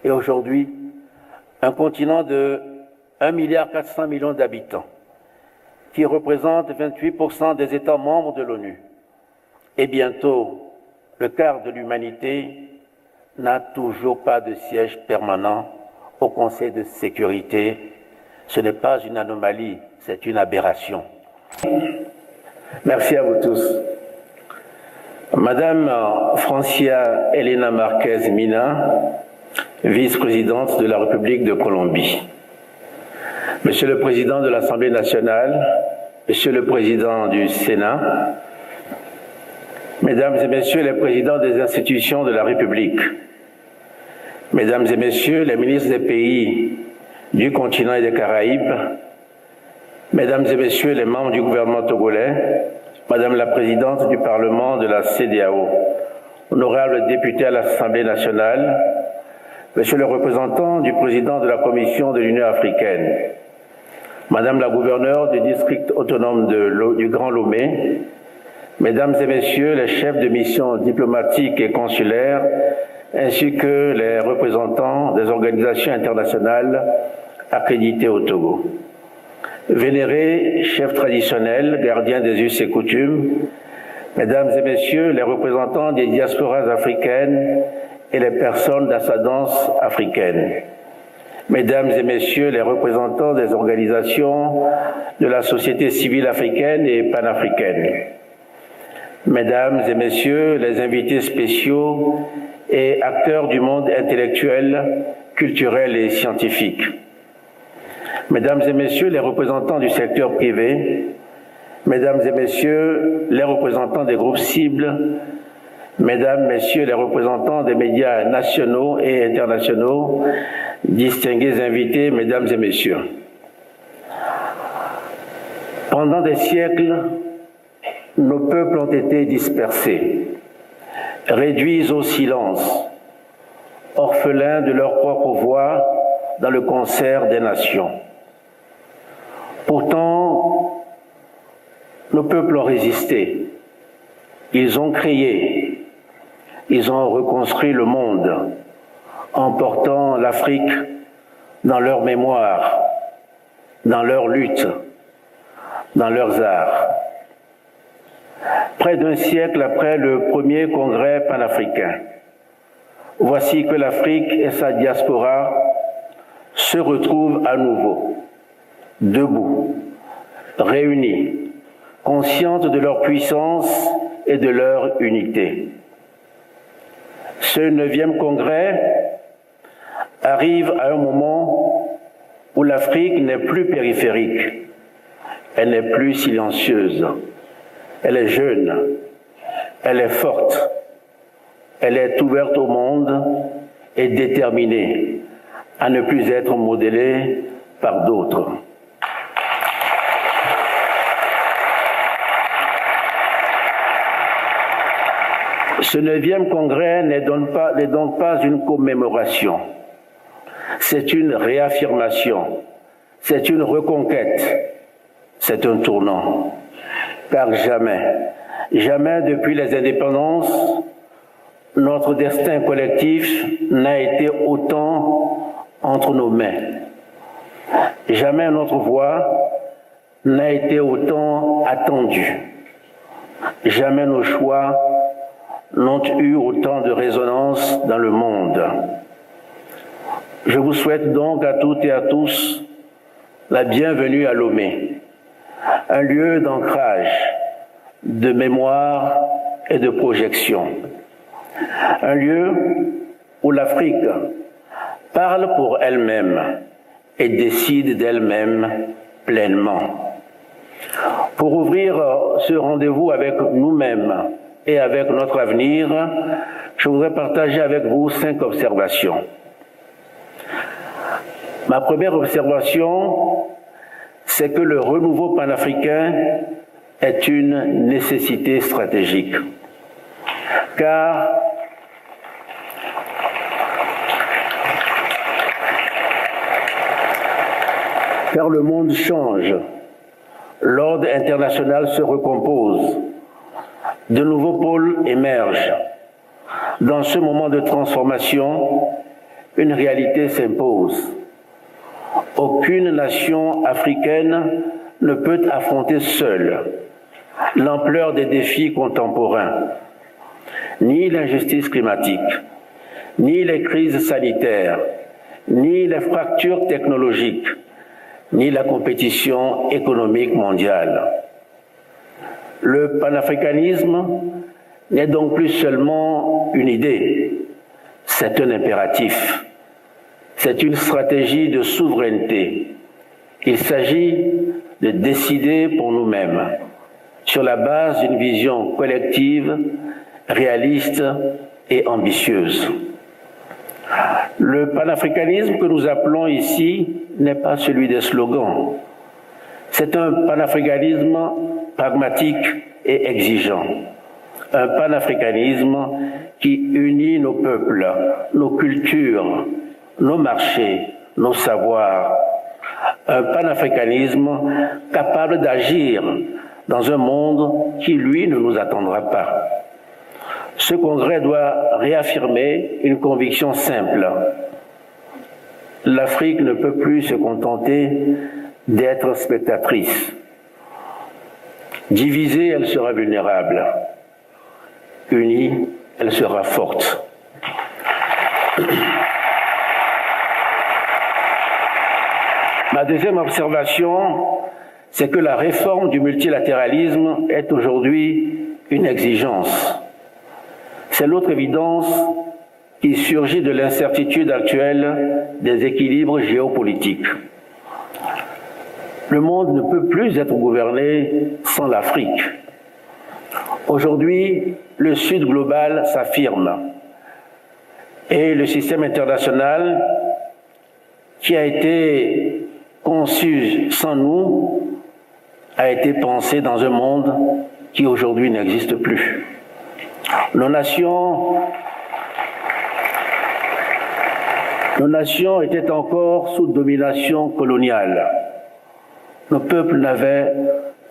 et aujourd'hui un continent de 1,4 milliard d'habitants, qui représente 28% des États membres de l'ONU. Et bientôt, le quart de l'humanité n'a toujours pas de siège permanent au Conseil de sécurité. Ce n'est pas une anomalie, c'est une aberration. Merci à vous tous. Madame Francia Elena Marquez Mina, vice-présidente de la République de Colombie. Monsieur le Président de l'Assemblée nationale, Monsieur le Président du Sénat, Mesdames et Messieurs les présidents des institutions de la République, Mesdames et Messieurs les ministres des pays du continent et des Caraïbes, Mesdames et Messieurs les membres du gouvernement togolais, Madame la Présidente du Parlement de la CEDEAO, honorables députés à l'Assemblée nationale, Monsieur le représentant du Président de la Commission de l'Union africaine, Madame la gouverneure du district autonome du Grand Lomé, Mesdames et Messieurs les chefs de mission diplomatiques et consulaires, ainsi que les représentants des organisations internationales accréditées au Togo. Vénérés chefs traditionnels, gardiens des us et coutumes, Mesdames et Messieurs les représentants des diasporas africaines et les personnes d'ascendance africaine, Mesdames et Messieurs les représentants des organisations de la société civile africaine et panafricaine, Mesdames et Messieurs les invités spéciaux et acteurs du monde intellectuel, culturel et scientifique, Mesdames et Messieurs les représentants du secteur privé, Mesdames et Messieurs les représentants des groupes cibles, Mesdames, Messieurs les représentants des médias nationaux et internationaux, distingués invités, Mesdames et Messieurs. Pendant des siècles, nos peuples ont été dispersés, réduits au silence, orphelins de leur propre voix dans le concert des nations. Pourtant, nos peuples ont résisté, ils ont créé, ils ont reconstruit le monde en portant l'Afrique dans leur mémoire, dans leur lutte, dans leurs arts. Près d'un siècle après le premier congrès panafricain, voici que l'Afrique et sa diaspora se retrouvent à nouveau, debout, réunis, conscientes de leur puissance et de leur unité. Ce 9e congrès arrive à un moment où l'Afrique n'est plus périphérique, elle n'est plus silencieuse, elle est jeune, elle est forte, elle est ouverte au monde et déterminée à ne plus être modélée par d'autres. Ce 9e congrès n'est donc pas une commémoration, c'est une réaffirmation, c'est une reconquête, c'est un tournant. Car jamais depuis les indépendances, notre destin collectif n'a été autant entre nos mains. Jamais notre voix n'a été autant attendue. Jamais nos choix n'ont eu autant de résonance dans le monde. Je vous souhaite donc à toutes et à tous la bienvenue à Lomé, un lieu d'ancrage, de mémoire et de projection. Un lieu où l'Afrique parle pour elle-même et décide d'elle-même pleinement. Pour ouvrir ce rendez-vous avec nous-mêmes et avec notre avenir, je voudrais partager avec vous 5 observations. Ma première observation, c'est que le renouveau panafricain est une nécessité stratégique. Car le monde change, l'ordre international se recompose, de nouveaux pôles émergent. Dans ce moment de transformation, une réalité s'impose. Aucune nation africaine ne peut affronter seule l'ampleur des défis contemporains, ni l'injustice climatique, ni les crises sanitaires, ni les fractures technologiques, ni la compétition économique mondiale. Le panafricanisme n'est donc plus seulement une idée, c'est un impératif, c'est une stratégie de souveraineté. Il s'agit de décider pour nous-mêmes, sur la base d'une vision collective, réaliste et ambitieuse. Le panafricanisme que nous appelons ici n'est pas celui des slogans. C'est un panafricanisme pragmatique et exigeant. Un panafricanisme qui unit nos peuples, nos cultures, nos marchés, nos savoirs. Un panafricanisme capable d'agir dans un monde qui, lui, ne nous attendra pas. Ce congrès doit réaffirmer une conviction simple. L'Afrique ne peut plus se contenter d'être spectatrice. Divisée, elle sera vulnérable. Unie, elle sera forte. Ma deuxième observation, c'est que la réforme du multilatéralisme est aujourd'hui une exigence. C'est l'autre évidence qui surgit de l'incertitude actuelle des équilibres géopolitiques. Le monde ne peut plus être gouverné sans l'Afrique. Aujourd'hui, le Sud global s'affirme et le système international qui a été conçu sans nous a été pensé dans un monde qui aujourd'hui n'existe plus. Nos nations étaient encore sous domination coloniale. Nos peuples n'avaient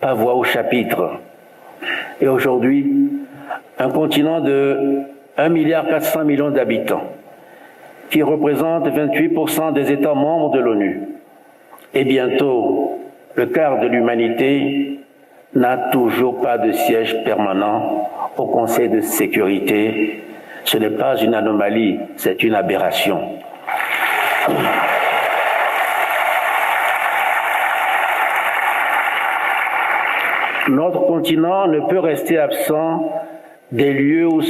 pas voix au chapitre. Et aujourd'hui, un continent de 1,4 milliard d'habitants, qui représente 28% des États membres de l'ONU, et bientôt le quart de l'humanité, n'a toujours pas de siège permanent au Conseil de sécurité. Ce n'est pas une anomalie, c'est une aberration. Notre continent ne peut rester absent des lieux où